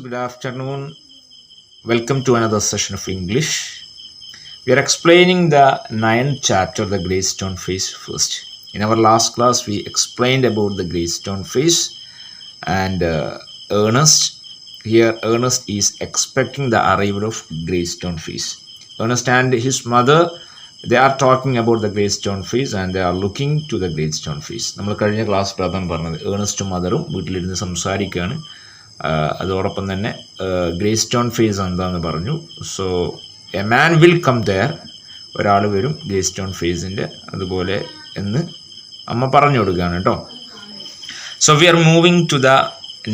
good afternoon. Welcome to another session of English. We are explaining the ninth chapter, the Greystone phase first. In our last class, we explained about the Greystone phase and Ernest. Here, Ernest is expecting the arrival of Greystone phase. Ernest and his mother, they are talking about the Greystone phase and they are looking to the Greystone phase. നമ്മൾ കഴിഞ്ഞ ക്ലാസ്സിൽ അതാണ് പറഞ്ഞത്. ഏണസ്റ്റും മദറും വീട്ടിലിരുന്ന് സംസാരിക്കുകയാണ്. അതോടൊപ്പം തന്നെ ഗ്രേസ്റ്റോൺ Face എന്താണെന്ന് പറഞ്ഞു. So a man will come there, ഒരാൾ വരും ഗ്രേസ്റ്റോൺ ഫേസിൻ്റെ അതുപോലെ എന്ന് അമ്മ പറഞ്ഞു കൊടുക്കുകയാണ് കേട്ടോ. So we are moving to the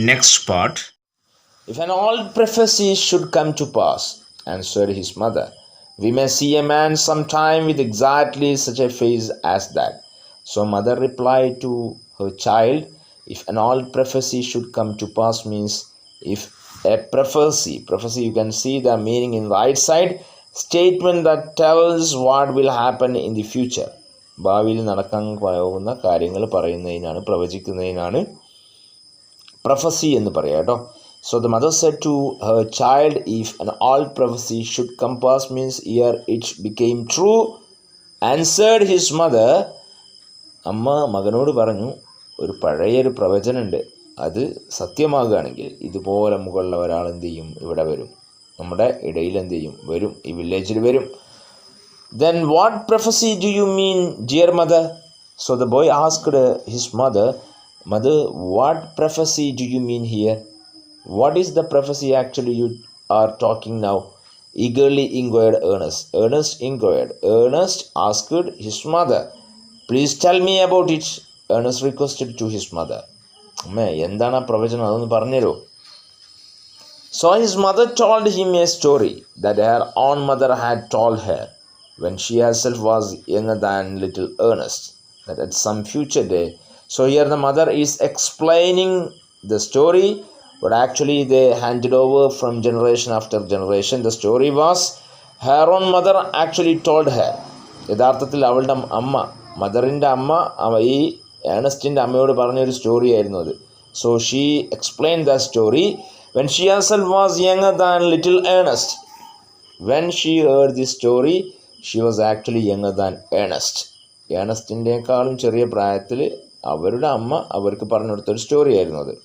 next part. If an old prophecy should come to pass, answered his mother, we may see a man sometime with exactly such a face as that. So mother replied to her child, if an old prophecy should come to pass means if a prophecy you can see the meaning in right side, statement that tells what will happen in the future. ഭാവിയിൽ നടക്കാൻ പോകുന്ന കാര്യങ്ങൾ പറയുന്നതിനാണ്, പ്രവചിക്കുന്നതിനാണ് prophecy എന്ന് പറയാം കേട്ടോ. So the mother said to her child, if an old prophecy should come pass means here it became true, answered his mother. അമ്മ മകനോട് പറഞ്ഞു, ഒരു പഴയൊരു പ്രവചനമുണ്ട്, അത് സത്യമാകുകയാണെങ്കിൽ ഇതുപോലെ മുകളിൽ ഒരാൾ എന്ത് ചെയ്യും, ഇവിടെ വരും, നമ്മുടെ ഇടയിൽ എന്ത് ചെയ്യും, വരും, ഈ വില്ലേജിൽ വരും. Then what prophecy do you mean, dear mother? So the boy asked his mother, mother, what prophecy do you mean here? What is the prophecy actually you are talking now? Eagerly inquired Ernest. Ernest asked his mother, please tell me about it. Ernest requested to his mother. അമ്മേ, എന്താണ് ആ പ്രവചനം, അതൊന്ന് പറഞ്ഞുതരോ. So his mother told him a story that her own mother had told her when she herself was younger than little Ernest, that at some future day. So here the mother is explaining the story, but actually they handed over from generation after generation. The story was her own mother actually told her. യഥാർത്ഥത്തിൽ അവളുടെ അമ്മ, മദറിൻ്റെ അമ്മ ഈ ഏണസ്റ്റിൻ്റെ അമ്മയോട് പറഞ്ഞൊരു story ആയിരുന്നു അത്. So she explain the story when she herself was younger than little Ernest. When she heard this story, she was actually younger than Ernest. ഏണസ്റ്റിൻ്റെക്കാളും ചെറിയ പ്രായത്തിൽ അവരുടെ അമ്മ അവർക്ക് പറഞ്ഞു കൊടുത്തൊരു സ്റ്റോറി ആയിരുന്നു അത്.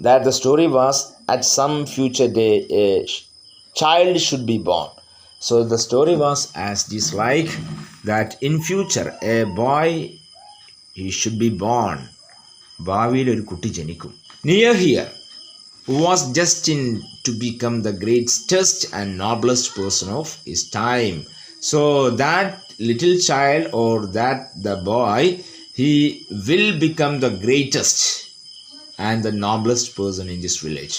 That the story was at some future day a child should be born. So the story was as this, like that in future a boy, he should be born. ഭാവിയിൽ ഒരു കുട്ടി ജനിക്കും. Near here, who was destined to become the greatest and noblest person of his time. So that little child or that the boy, he will become the greatest and the noblest person in this village.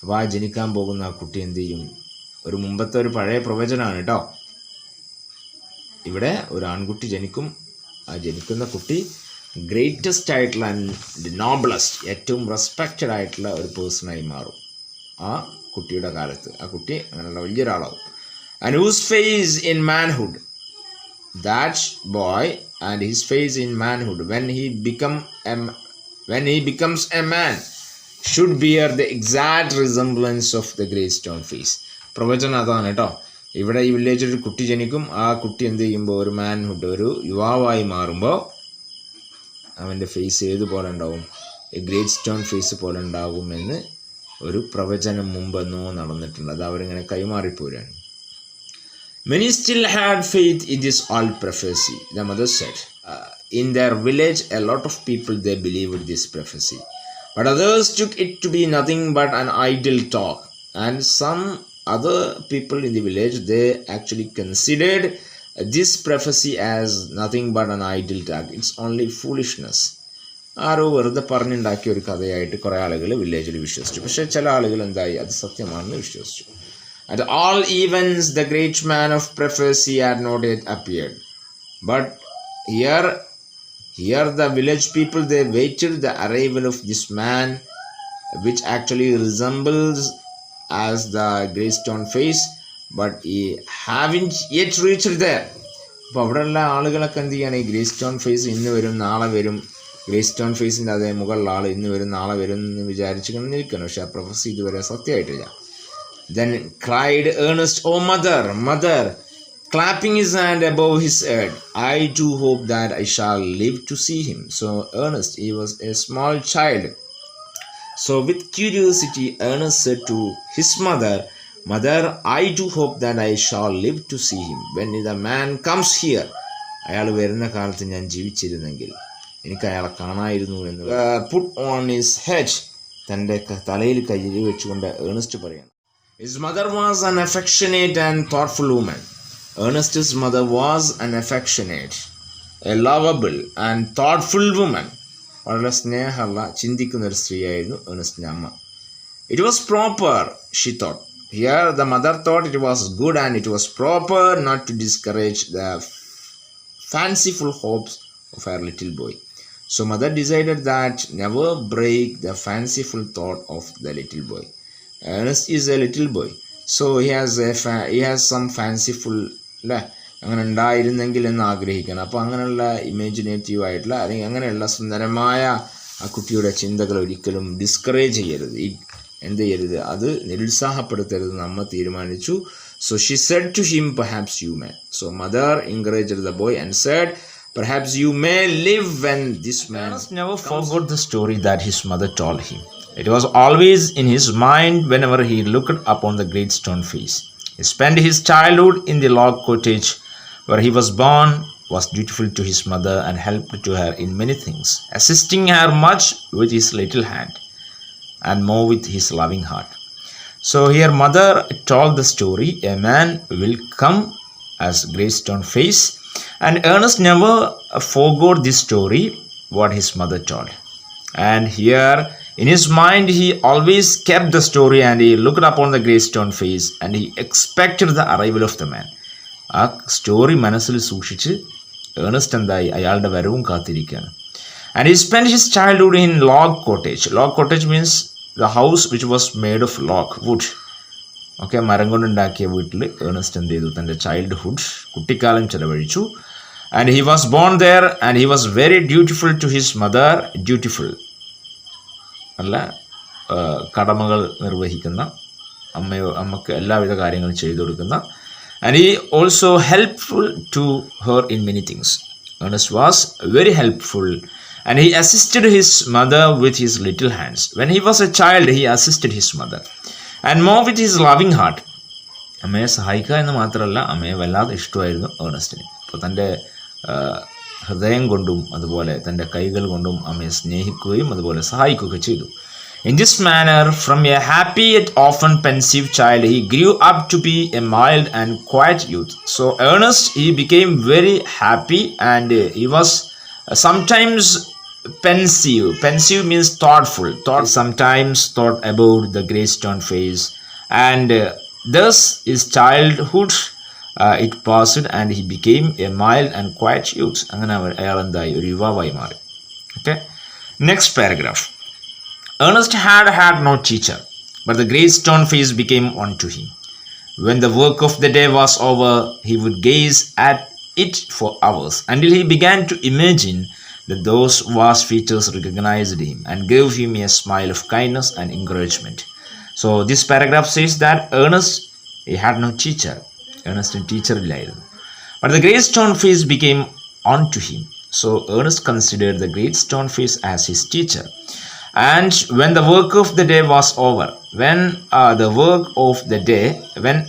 അപ്പോൾ ആ ജനിക്കാൻ പോകുന്ന ആ കുട്ടി എന്ത് ചെയ്യും, ഒരു മുമ്പത്തെ ഒരു പഴയ പ്രവചനമാണ് കേട്ടോ. ഇവിടെ ഒരു ആൺകുട്ടി ജനിക്കും. ആ ജനിക്കുന്ന കുട്ടി ഗ്രേറ്റസ്റ്റ് ആയിട്ടുള്ള ആൻഡ് നോബ്ലസ്റ്റ്, ഏറ്റവും റെസ്പെക്റ്റഡ് ആയിട്ടുള്ള ഒരു പേഴ്സണായി മാറും ആ കുട്ടിയുടെ കാലത്ത്. ആ കുട്ടി അങ്ങനെയുള്ള വലിയൊരാളാവും. And whose face in manhood, that boy and his face in manhood when he becomes a man should bear the exact resemblance of the Greystone face. പ്രവചനം അതാണ് കേട്ടോ. ഇവിടെ ഈ വില്ലേജിൽ ഒരു കുട്ടി ജനിക്കും. ആ കുട്ടി എന്ത് ചെയ്യുമ്പോൾ ഒരു മാൻഹുഡ്, ഒരു യുവാവായി മാറുമ്പോൾ അവൻ്റെ ഫേസ് ഏതുപോലെ ഉണ്ടാവും, ഗ്രേറ്റ്സ്റ്റോൺ ഫേസ് പോലെ ഉണ്ടാകുമെന്ന് ഒരു പ്രവചനം മുമ്പെന്നോ നടന്നിട്ടുണ്ട്. അത് അവരിങ്ങനെ കൈമാറിപ്പോരാണ്. Many still had faith in this old prophecy, the mother said. In their village, a lot of people, they believed this prophecy. But others took it to be nothing but an idle talk. And some other people in the village, they actually considered this prophecy as nothing but an idle talk. It's only foolishness. ആരോ വെറുതെ പറഞ്ഞുണ്ടാക്കിയ ഒരു കഥയായിട്ട് കുറേ ആളുകൾ വില്ലേജിൽ വിശ്വസിച്ചു. പക്ഷേ ചില ആളുകൾ എന്തായി, അത് സത്യമാണെന്ന് വിശ്വസിച്ചു. At all events, the great man of prophecy had not yet appeared. But here the village people, they waited the arrival of this man, which actually resembles as the Greystone face, but he haven't yet reached there. അപ്പോൾ അവിടെയുള്ള ആളുകളൊക്കെ എന്ത് ചെയ്യാണ്, ഈ ഗ്രേസ്റ്റോൺ face ഇന്ന് വരും നാളെ വരും ഗ്രേ സ്റ്റോൺ ഫേസിൻ്റെ അതേ മുകളിൽ ആൾ ഇന്ന് വരും നാളെ വരും എന്ന് വിചാരിച്ച് നിൽക്കണം. പക്ഷെ ആ പ്രൊഫസി ഇതുവരെ സത്യമായിട്ടില്ല. Then cried Ernest, "Oh mother, mother," clapping his hand above his head, "I do hope that I shall live to see him." So Ernest, he was a small child. So with curiosity, Ernest said to his mother, "Mother, I do hope that I shall live to see him. When the man comes here," അയാൾ വരുന്ന കാലത്ത് ഞാൻ ജീവിച്ചിരുന്നെങ്കിൽ എനിക്ക് അയാളെ കാണായിരുന്നു എന്ന് put on his head, തൻ്റെ തലയിൽ കൈ വെച്ചുകൊണ്ട് ഏണസ്റ്റ് പറയാണ്. His mother was an affectionate and thoughtful woman. Ernest's mother was an affectionate, a lovable and thoughtful woman. വളരെ സ്നേഹമുള്ള ചിന്തിക്കുന്ന ഒരു സ്ത്രീയായിരുന്നു ഏണസ്റ്റിൻ്റെ അമ്മ. It was proper, she thought. Here the mother thought it was good and it was proper not to discourage the fanciful hopes of her little boy. So mother decided that never break the fanciful thought of the little boy. Ernest is a little boy, so he has some fanciful അല്ലേ, അങ്ങനെ ഉണ്ടായിരുന്നെങ്കിൽ എന്ന് ആഗ്രഹിക്കണം. അപ്പോൾ അങ്ങനെയുള്ള imaginative ആയിട്ടുള്ള അല്ലെങ്കിൽ അങ്ങനെയുള്ള സുന്ദരമായ ആ കുട്ടിയുടെ ചിന്തകൾ ഒരിക്കലും ഡിസ്കറേജ് ചെയ്യരുത്, എന്ത് ചെയ്യരുത്, അത് നിരുത്സാഹപ്പെടുത്തരുത് അമ്മ തീരുമാനിച്ചു. So she said to him, "Perhaps you may." So mother encouraged the boy and said, "Perhaps you may live when this man." Ernest never forgot the story that his mother told him. It was always in his mind whenever he looked upon the great stone face. He spent his childhood in the log cottage where he was born, was dutiful to his mother and helped to her in many things, assisting her much with his little hand and more with his loving heart. So here mother told the story, a man will come as great stone face, and Ernest never forgot this story what his mother told. And here in his mind he always kept the story and he looked upon the great stone face and he expected the arrival of the man. ആ story മനസ്സിൽ സൂക്ഷിച്ച് Ernest എന്തായി അയാളുടെ വരവും കാത്തിരിക്കുകയാണ്. And he spent his childhood in log cottage. Log cottage means the house which was made of log, wood. Okay, മരം കൊണ്ടുണ്ടാക്കിയ വീട്ടിൽ ഏണസ്റ്റ് എന്ത് ചെയ്തു, തൻ്റെ ചൈൽഡ്ഹുഡ് കുട്ടിക്കാലം ചെലവഴിച്ചു. And he was born there and he was very dutiful to his mother. Dutiful അല്ല, കടമകൾ നിർവഹിക്കുന്ന, അമ്മക്ക് എല്ലാവിധ കാര്യങ്ങളും ചെയ്തു കൊടുക്കുന്ന. And he also helpful to her in many things. Ernest was very helpful and he assisted his mother with his little hands. When he was a child, he assisted his mother and more with his loving heart. അമ്മയെ സഹായിക്കുക എന്ന് മാത്രമല്ല, അമ്മയെ വല്ലാതെ ഇഷ്ടമായിരുന്നു ഏണസ്റ്റിന്. അപ്പോൾ തൻ്റെ ഹൃദയം കൊണ്ടും അതുപോലെ തൻ്റെ കൈകൾ കൊണ്ടും അമ്മയെ സ്നേഹിക്കുകയും അതുപോലെ സഹായിക്കുകയും ചെയ്തു. In this manner, from a happy yet often pensive child, he grew up to be a mild and quiet youth. So Ernest, he became very happy and he was sometimes pensive. Pensive means thoughtful. Sometimes thought about the grey stone face, and thus his childhood it passed and he became a mild and quiet youth. അങ്ങനെ അയാൾ എന്തായി, ഒരു യുവാവായി മാറി. Okay, next paragraph. Ernest had no teacher, but the great stone face became one to him. When the work of the day was over, he would gaze at it for hours until he began to imagine that those vast features recognized him and gave him a smile of kindness and encouragement. So this paragraph says that Ernest, he had no teacher. Ernest teacher illaayirunnu, but the great stone face became on to him. So Ernest considered the great stone face as his teacher. And when the work of the day was over, when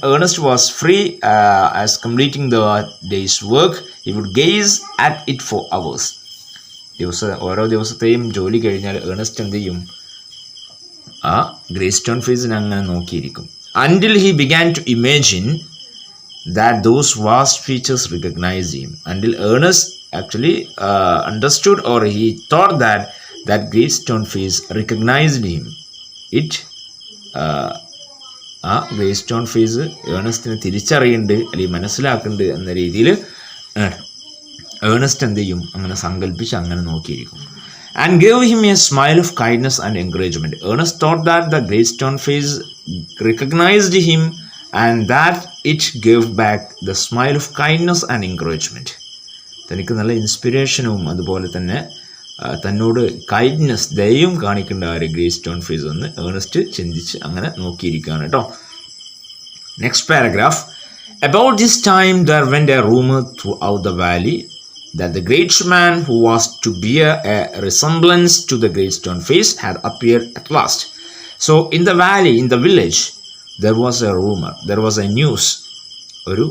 Ernest was free as completing the day's work, he would gaze at it for hours. ഓരോ ദിവസത്തെയും ജോലി കഴിഞ്ഞാൽ Ernest എന്ത് ചെയ്യും, ആ grey stone ഫേസിനെ അങ്ങനെ നോക്കിയിരിക്കും. Until he began to imagine that those vast features recognized him. Until Ernest actually understood, or he thought that great stone face recognized him. ആ ഗ്രേ സ്റ്റോൺ ഫേസ് ഏണസ്റ്റിനെ തിരിച്ചറിയുന്നുണ്ട് അല്ലെങ്കിൽ മനസ്സിലാക്കുന്നുണ്ട് എന്ന രീതിയിൽ ഏണസ്റ്റ് എന്ത് ചെയ്യും, അങ്ങനെ സങ്കല്പിച്ച് അങ്ങനെ നോക്കിയിരിക്കും. And gave him a smile of kindness and encouragement. Ernest thought that the great stone face recognized him and that it gave back the smile of kindness and encouragement. തനിക്ക് നല്ല ഇൻസ്പിറേഷനും അതുപോലെ തന്നെ തന്നോട് കൈൻഡ്നെസ് ദയയും കാണിക്കേണ്ട ആ ഒരു ഗ്രേ സ്റ്റോൺ ഫേസ് എന്ന് ഏണസ്റ്റ് ചിന്തിച്ച് അങ്ങനെ നോക്കിയിരിക്കുകയാണ് കേട്ടോ. Next paragraph. About this time there went a rumor throughout the valley that the great man who was to bear a resemblance to the great stone face had appeared at last. So in the valley, in the village, there was a rumor, there was a news, ഒരു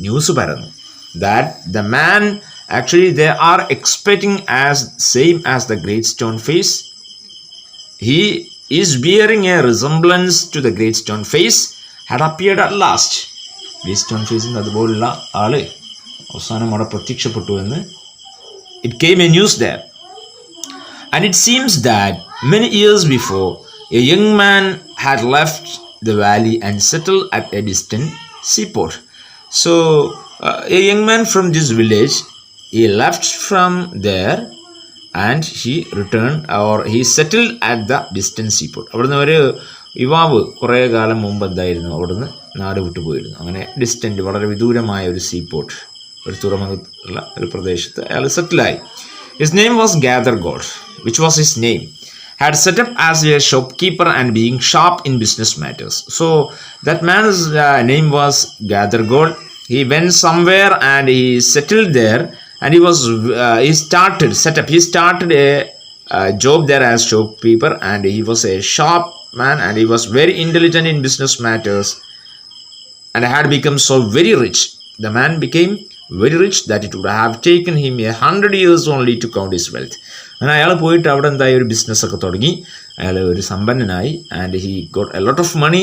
news പരന്നു, that the man actually they are expecting as same as the great stone face. He is bearing a resemblance to the great stone face had appeared at last. Great stone ഫേസിന് അതുപോലുള്ള ആള് അവസാനം അവിടെ പ്രത്യക്ഷപ്പെട്ടു എന്ന് it came a news there. And it seems that many years before a young man had left the valley and settled at a distant seaport. So a young man from this village, he left from there and he returned or he settled at the distant seaport. അവിടുന്ന് ഒരു യുവാവ് കുറേ കാലം മുമ്പ് എന്തായിരുന്നു അവിടുന്ന് നാട് വിട്ടുപോയിരുന്നു. അങ്ങനെ ഡിസ്റ്റൻറ്റ് വളരെ വിദൂരമായ ഒരു സീപോർട്ട്, ഒരു തുറമുഖത്തുള്ള ഒരു പ്രദേശത്ത് അയാൾ സെറ്റിലായി. His name was Gathergold, which was his name. Had set up as a shopkeeper and being sharp in business matters. So that man's name was Gathergold. He went somewhere and he settled there, and he started a job there as shopkeeper, and he was a sharp man and he was very intelligent in business matters and had become so very rich. The man became very rich that it would have taken him 100 years only to count his wealth. അങ്ങനെ അയാൾ പോയിട്ട് അവിടെ എന്തായി ഒരു ബിസിനസ്സൊക്കെ തുടങ്ങി, അയാൾ ഒരു സമ്പന്നനായി. And he got a lot of money.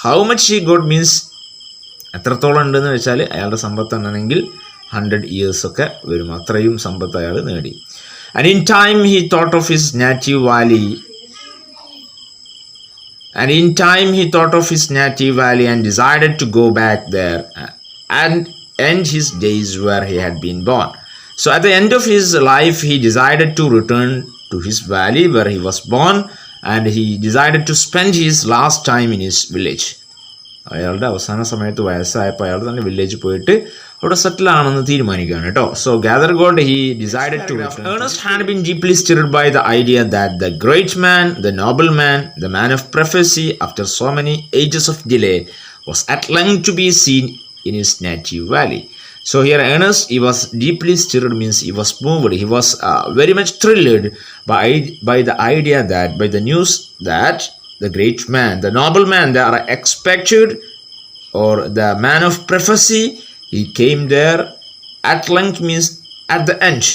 How much he got means എത്രത്തോളം ഉണ്ടെന്ന് വെച്ചാൽ അയാളുടെ സമ്പത്ത് ആണെങ്കിൽ 100 years വരും, അത്രയും സമ്പത്ത് അയാൾ നേടി. And in time he thought of his native valley and decided to go back there and end his days where he had been born. So at the end of his life he decided to return to his valley where he was born, and he decided to spend his last time in his village. അയാളുടെ അവസാന സമയത്ത് വയസ്സായപ്പോൾ അയാൾ തന്നെ village പോയിട്ട് അവിടെ സെറ്റിൽ ആണെന്ന് തീരുമാനിക്കുകയാണ് കേട്ടോ. So Gathergold he decided to return. Ernest had been deeply stirred by the idea that the great man, the noble man, the man of prophecy, after so many ages of delay, was at length to be seen in his native valley. So here Ernest, he was deeply stirred, means he was moved, he was very much thrilled by the idea that, by the news that the great man, the noble man, they are expected, or the man of prophecy, he came there at length, means at the end.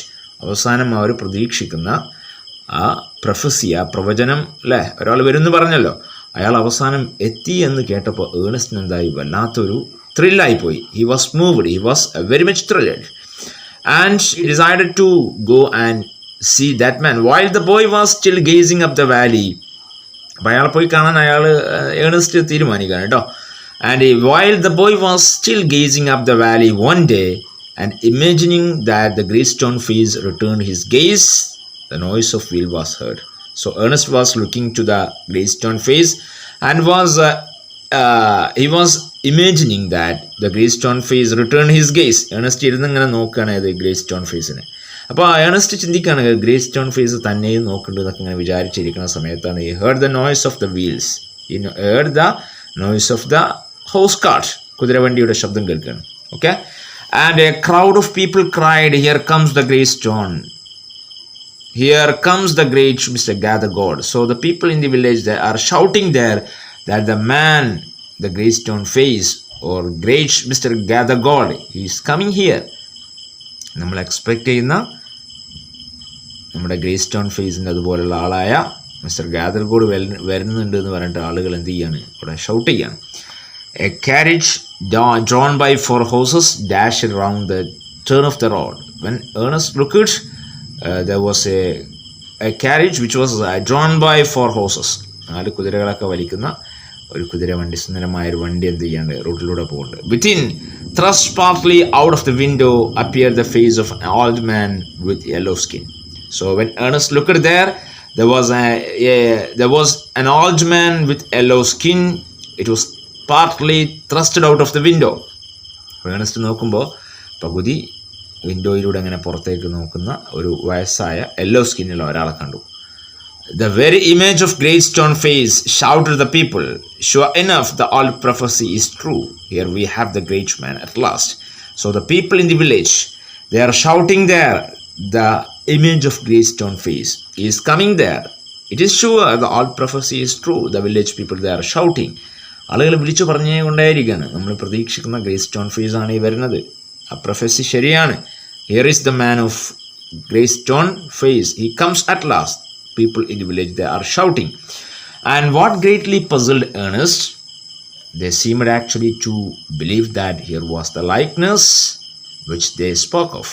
അവസാനം അവർ പ്രതീക്ഷിക്കുന്ന ആ prophecy, ആ പ്രവചനം അല്ലേ, ഒരാൾ വരുമെന്ന് പറഞ്ഞല്ലോ, അയാൾ അവസാനം എത്തി എന്ന് കേട്ടപ്പോൾ ഏണസ്റ്റിന് എന്തായി, വല്ലാത്തൊരു ത്രില്ലായിപ്പോയി. He was moved, he was very much thrilled, and he decided to go and see that man while the boy was still gazing up the valley. അപ്പോൾ അയാളെ പോയി കാണാൻ ഏണസ്റ്റ് തീരുമാനിക്കുകയാണ് കേട്ടോ. And while the boy was still gazing up the valley one day and imagining that the great stone face returned his gaze, the noise of wheel was heard. So Ernest was looking to the great stone face and he was imagining that the great stone face returned his gaze. Ernest ഇരുന്ന് ഇങ്ങനെ നോക്കുകയാണ് ഇത് great stone ഫേസിനെ. അപ്പോൾ Ernest ചിന്തിക്കുകയാണ് great Stone face തന്നെയും നോക്കുന്നുണ്ട് എന്നൊക്കെ ഇങ്ങനെ വിചാരിച്ചിരിക്കുന്ന സമയത്താണ് he heard the noise of the wheels. He heard the noise of the house cart, കുതിരവണ്ടിയുടെ ശബ്ദം കേൾക്കുകയാണ്. Okay. And a crowd of people cried, "Here comes the great stone. Here comes the great Mr. Gathergold." So the people in the village, they are shouting there that the man, the great stone face, or great Mr. Gathergold, he is coming here. നമ്മൾ expect ചെയ്യുന്ന നമ്മുടെ great stone ഫേസിൻ്റെ അതുപോലുള്ള ആളായ mister ഗാദർഗോഡ് വരുന്നുണ്ട് എന്ന് പറഞ്ഞിട്ട് ആളുകൾ എന്ത് ചെയ്യാണ്, ഇവിടെ ഷൗട്ട് ചെയ്യാണ്. A carriage drawn by 4 horses dashed around the turn of the road. When Ernest looked, there was a carriage which was drawn by 4 horses. 4 കുതിരകളൊക്കെ വലിക്കുന്ന ഒരു കുതിരവണ്ടി, സുന്ദരമായൊരു വണ്ടി എന്ത് ചെയ്യാണ്, റോഡിലൂടെ പോകുന്നുണ്ട്. Within, thrust partly out of the window, appeared the face of an old man with yellow skin. So when Ernest looked there was an old man with yellow skin. It was partly thrusted out of the window. Ernest നോക്കുമ്പോൾ പകുതി വിൻഡോയിലൂടെ അങ്ങനെ പുറത്തേക്ക് നോക്കുന്ന ഒരു വയസ്സായ yellow സ്കിന്നുള്ള ഒരാളെ കണ്ടു. The very image of great stone face shouted the people. Sure enough, the old prophecy is true. Here we have the great man at last. So the people in the village, they are shouting there, the image of great stone face is coming there. It is sure the old prophecy is true. The village people, they are shouting. ആളുകൾ വിളിച്ചു പറഞ്ഞേ കൊണ്ടായിരിക്കുകയാണ്, നമ്മൾ പ്രതീക്ഷിക്കുന്ന great Stone face ആണ് ഈ വരുന്നത്, ആ prophecy ശരിയാണ്. Here is the man of great Stone Face, he comes at last. People in the village, they are shouting. And what greatly puzzled Ernest, they seemed actually to believe that here was the likeness which they spoke of.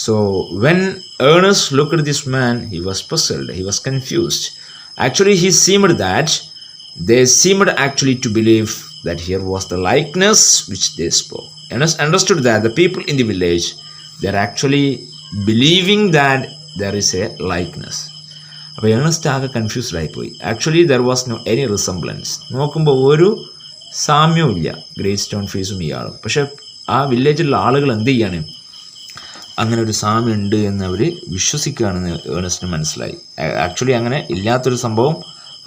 So when Ernest looked at this man, he was puzzled, he was confused. Actually, they seemed actually to believe that here was the likeness which they spoke. Ernest understood that the people in the village, they are actually believing that there is a likeness. അപ്പോൾ Ernest ആകെ confused ആയിപ്പോയി. Actually there was no any resemblance. നോക്കുമ്പോൾ ഒരു സാമ്യവും ഇല്ല great stone ഫേസും ഇയാളും. പക്ഷെ ആ വില്ലേജിലുള്ള ആളുകൾ എന്ത് ചെയ്യാണ്, അങ്ങനെ ഒരു സാമ്യം ഉണ്ട് എന്ന് അവർ വിശ്വസിക്കുകയാണെന്ന് ഏണസ്റ്റിന് മനസ്സിലായി. ആക്ച്വലി അങ്ങനെ ഇല്ലാത്തൊരു സംഭവം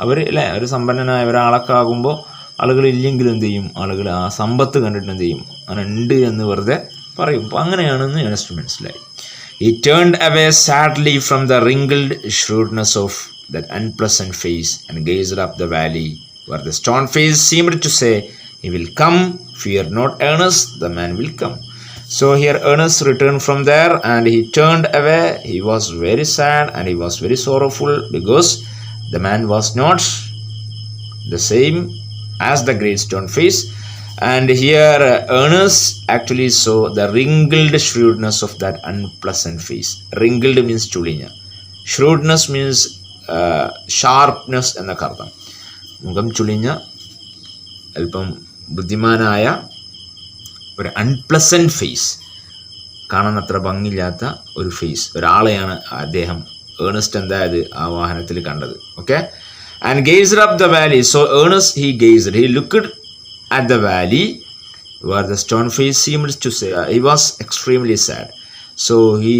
അവർ അല്ലേ, ഒരു സമ്പന്നനായ ഒരാളൊക്കെ ആകുമ്പോൾ ആളുകൾ ഇല്ലെങ്കിലും എന്ത് ചെയ്യും, ആളുകൾ ആ സമ്പത്ത് കണ്ടിട്ട് എന്ത് ചെയ്യും, അങ്ങനെ ഉണ്ട് എന്ന് വെറുതെ പറയും. അപ്പോൾ അങ്ങനെയാണെന്ന് ഏണസ്റ്റിന് മനസ്സിലായി. He turned away sadly from the wrinkled shrewdness of that unpleasant face and gazed up the valley where the stone face seemed to say, "He will come, fear not, Ernest, the man will come." So here Ernest returned from there and he turned away. He was very sad and he was very sorrowful because the man was not the same as the great stone face. And here Ernest actually saw the wrinkled shrewdness of that unpleasant face. Wrinkled means ചുളിഞ്ഞ, shrewdness means sharpness എന്നൊക്കെ അർത്ഥം. മുഖം ചുളിഞ്ഞ അല്പം ബുദ്ധിമാനായ ഒരു unpleasant face, കാണാൻ അത്ര ഭംഗിയില്ലാത്ത ഒരു face, ഒരാളെയാണ് അദ്ദേഹം ഏണസ്റ്റ് എന്തായത് ആ വാഹനത്തിൽ കണ്ടത്. Okay, and gazed up the valley. So Ernest he looked at the valley where the stone face seemed to say, he was extremely sad. So he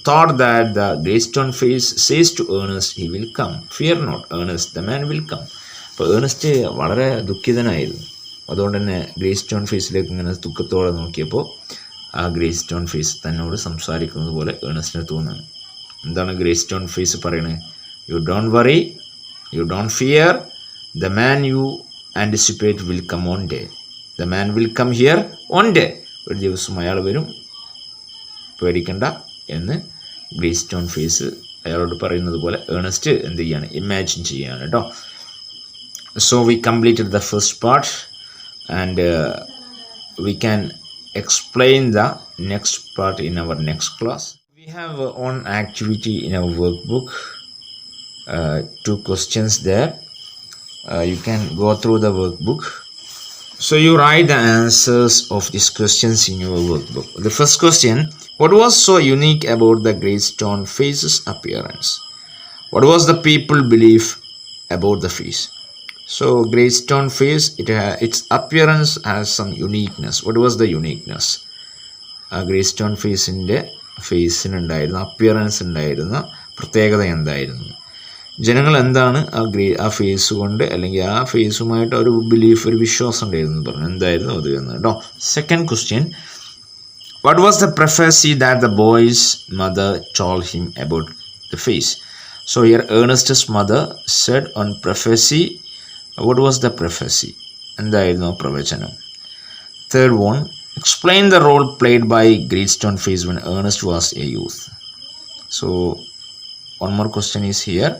thought that the great stone face says to Ernest, "He will come, fear not, Ernest, the man will come." അപ്പോൾ Ernest വളരെ ദുഃഖിതനായിരുന്നു. അതുകൊണ്ട് തന്നെ great stone ഫേസിലേക്ക് ഇങ്ങനെ ദുഃഖത്തോടെ നോക്കിയപ്പോൾ ആ great Stone face തന്നോട് സംസാരിക്കുന്നത് പോലെ ഏണസ്റ്റിന് തോന്നുന്നു. എന്താണ് ഗ്രേറ്റ് സ്റ്റോൺ ഫേസ് പറയുന്നത്? "You don't worry, you don't fear, the man you anticipate will come one day. The man will come here one day." ഒരു ദിവസം അയാൾ വരും, പേടിക്കണ്ട എന്ന് ഗ്രേറ്റ് സ്റ്റോൺ ഫേസ് അയാളോട് പറയുന്നത് പോലെ ഏണസ്റ്റ് എന്ത് ചെയ്യാണ്, ഇമാജിൻ ചെയ്യാണ് കേട്ടോ. So V completed the first part and we can explain the next part in our next class. We have one activity in our workbook, 2 questions there. You can go through the workbook. So you write the answers of these questions in your workbook. The first question: what was so unique about the great stone face's appearance? What was the people belief about the face? So great stone face, its appearance has some uniqueness. What was the uniqueness? Great stone face inde ഫേസിനുണ്ടായിരുന്ന appearance ഉണ്ടായിരുന്ന പ്രത്യേകത എന്തായിരുന്നു? ജനങ്ങൾ എന്താണ് ആ face കൊണ്ട് അല്ലെങ്കിൽ ആ ഫേസുമായിട്ട് ഒരു ബിലീഫ്, ഒരു വിശ്വാസം ഉണ്ടായിരുന്നു പറഞ്ഞു. എന്തായിരുന്നു അത് എന്ന് കേട്ടോ. Second question: what was the prophecy that the boy's mother told him about the face? So here Ernest's mother said on prophecy. What was the prophecy? എന്തായിരുന്നു പ്രവചനം? Third one: explain the role played by great stone face when Ernest was a youth. So one more question is here: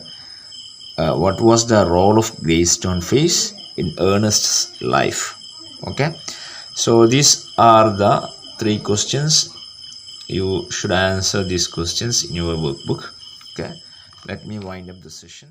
what was the role of great stone face in Ernest's life? Okay, so these are the 3 questions. You should answer these questions in your workbook. Okay, let me wind up the session.